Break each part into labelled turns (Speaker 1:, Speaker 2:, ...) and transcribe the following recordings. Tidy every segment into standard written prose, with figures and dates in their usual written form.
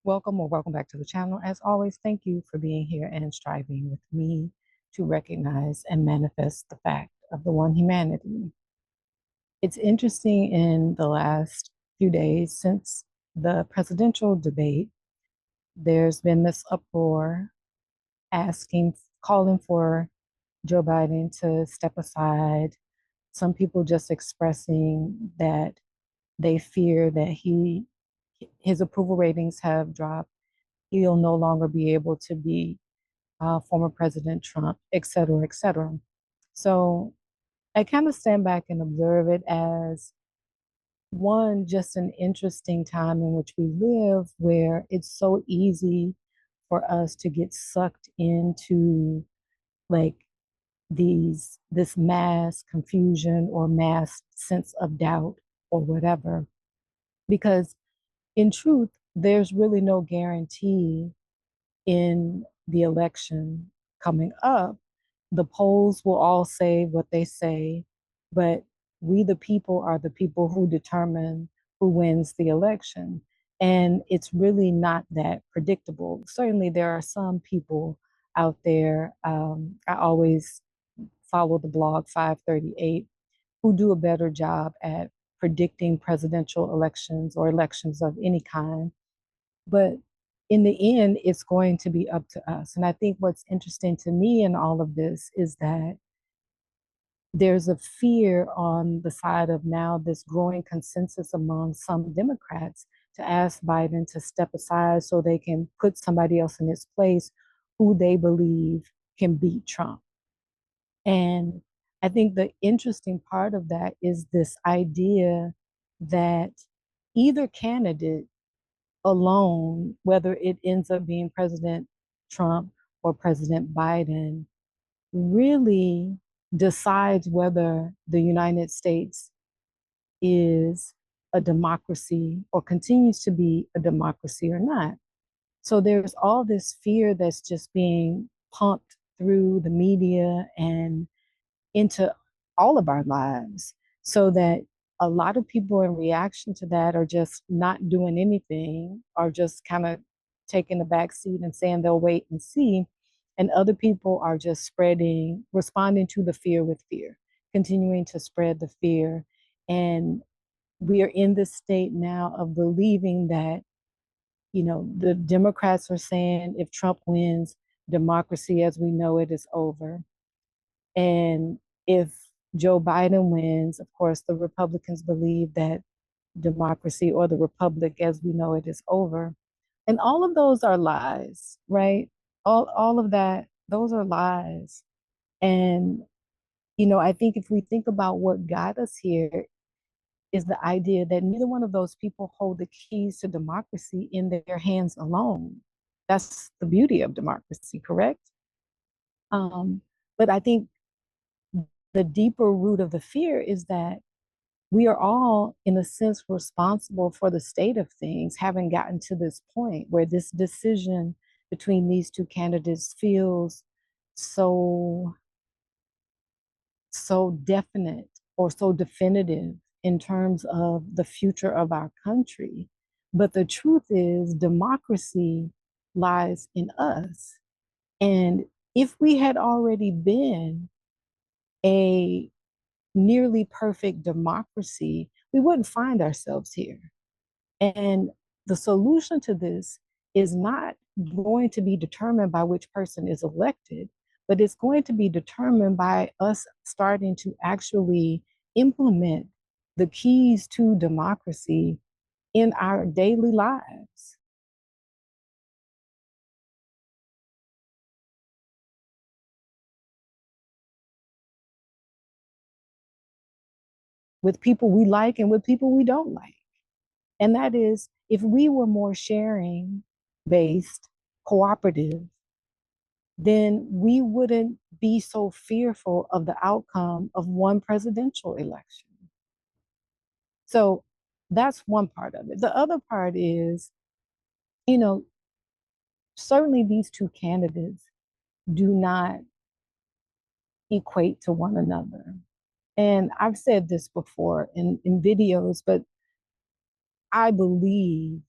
Speaker 1: Welcome or welcome back to the channel. As always, thank you for being here and striving with me to recognize and manifest the fact of the one humanity. It's interesting in the last few days since the presidential debate, there's been this uproar calling for Joe Biden to step aside. Some people just expressing that they fear that his approval ratings have dropped. He'll no longer be able to be former President Trump, et cetera, et cetera. So I kind of stand back and observe it as one, just an interesting time in which we live where it's so easy for us to get sucked into like this mass confusion or mass sense of doubt or whatever. Because in truth, there's really no guarantee in the election coming up. The polls will all say what they say, but we, the people, are the people who determine who wins the election. And it's really not that predictable. Certainly, there are some people out there. I always follow the blog 538 who do a better job at predicting presidential elections or elections of any kind. But in the end, it's going to be up to us. And I think what's interesting to me in all of this is that there's a fear on the side of now this growing consensus among some Democrats to ask Biden to step aside so they can put somebody else in his place who they believe can beat Trump. And I think the interesting part of that is this idea that either candidate alone, whether it ends up being President Trump or President Biden, really decides whether the United States is a democracy or continues to be a democracy or not. So there's all this fear that's just being pumped through the media and into all of our lives, so that a lot of people in reaction to that are just not doing anything, or just kind of taking the back seat and saying they'll wait and see. And other people are just responding to the fear with fear, continuing to spread the fear. And we are in this state now of believing that, the Democrats are saying if Trump wins, democracy as we know it is over. And if Joe Biden wins, of course, the Republicans believe that democracy or the republic as we know it is over. And all of those are lies, right? All of that, those are lies. And, I think if we think about what got us here is the idea that neither one of those people hold the keys to democracy in their hands alone. That's the beauty of democracy, correct? Um, but I think the deeper root of the fear is that we are all, in a sense, responsible for the state of things, having gotten to this point where this decision between these two candidates feels so, so definite or so definitive in terms of the future of our country. But the truth is, democracy lies in us. And if we had already been a nearly perfect democracy, we wouldn't find ourselves here. And the solution to this is not going to be determined by which person is elected, but it's going to be determined by us starting to actually implement the keys to democracy in our daily lives. With people we like and with people we don't like. And that is, if we were more sharing based, cooperative, then we wouldn't be so fearful of the outcome of one presidential election. So that's one part of it. The other part is, you know, certainly these two candidates do not equate to one another. And I've said this before in videos, but I believe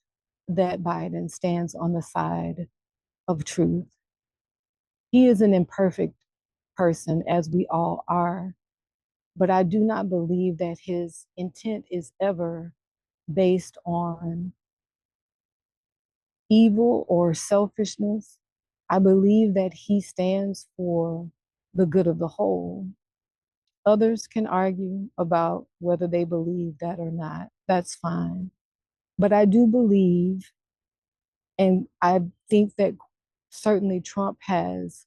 Speaker 1: that Biden stands on the side of truth. He is an imperfect person, as we all are, but I do not believe that his intent is ever based on evil or selfishness. I believe that he stands for the good of the whole. Others can argue about whether they believe that or not. That's fine. But I do believe, and I think that certainly Trump has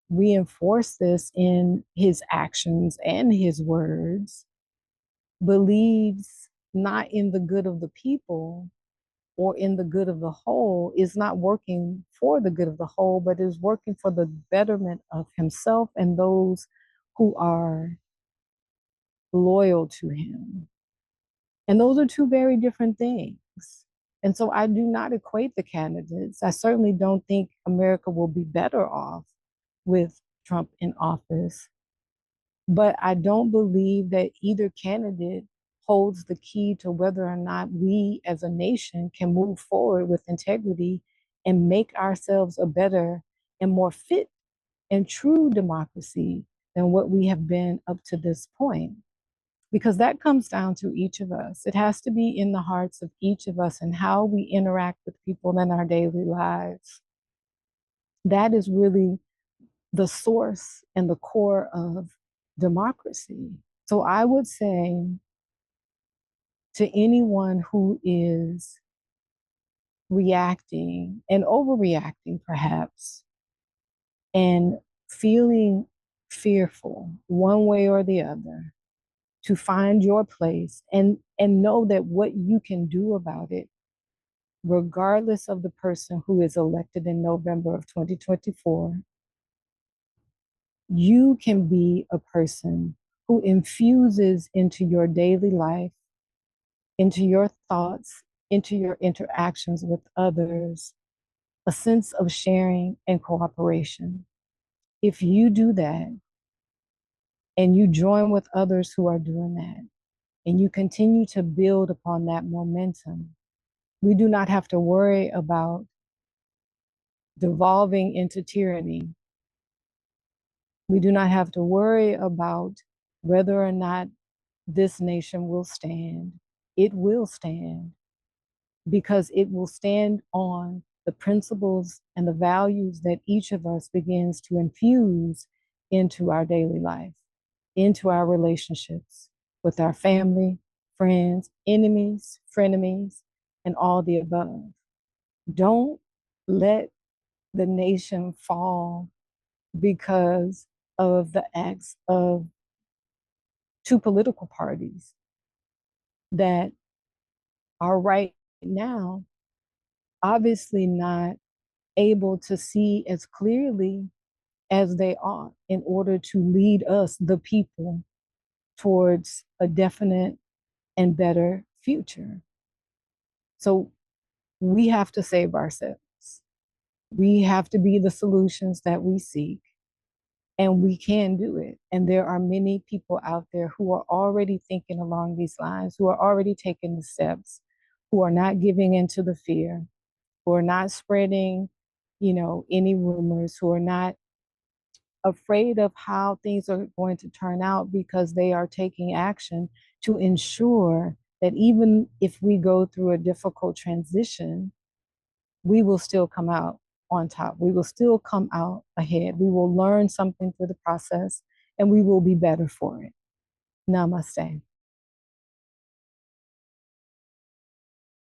Speaker 1: reinforced this in his actions and his words, believes not in the good of the people or in the good of the whole, is not working for the good of the whole, but is working for the betterment of himself and those who are loyal to him. And those are two very different things. And so I do not equate the candidates. I certainly don't think America will be better off with Trump in office. But I don't believe that either candidate holds the key to whether or not we as a nation can move forward with integrity and make ourselves a better and more fit and true democracy than what we have been up to this point. Because that comes down to each of us. It has to be in the hearts of each of us and how we interact with people in our daily lives. That is really the source and the core of democracy. So I would say to anyone who is reacting and overreacting, perhaps, and feeling fearful one way or the other, to find your place and know that what you can do about it, regardless of the person who is elected in November of 2024, you can be a person who infuses into your daily life, into your thoughts, into your interactions with others, a sense of sharing and cooperation. If you do that and you join with others who are doing that, and you continue to build upon that momentum, we do not have to worry about devolving into tyranny. We do not have to worry about whether or not this nation will stand. It will stand because it will stand on the principles and the values that each of us begins to infuse into our daily life, into our relationships with our family, friends, enemies, frenemies, and all the above. Don't let the nation fall because of the acts of two political parties that are right now obviously not able to see as clearly as they ought in order to lead us, the people, towards a definite and better future. So we have to save ourselves. We have to be the solutions that we seek, and we can do it. And there are many people out there who are already thinking along these lines, who are already taking the steps, who are not giving into the fear, who are not spreading, any rumors, who are not afraid of how things are going to turn out because they are taking action to ensure that even if we go through a difficult transition, we will still come out on top. We will still come out ahead. We will learn something through the process and we will be better for it. Namaste.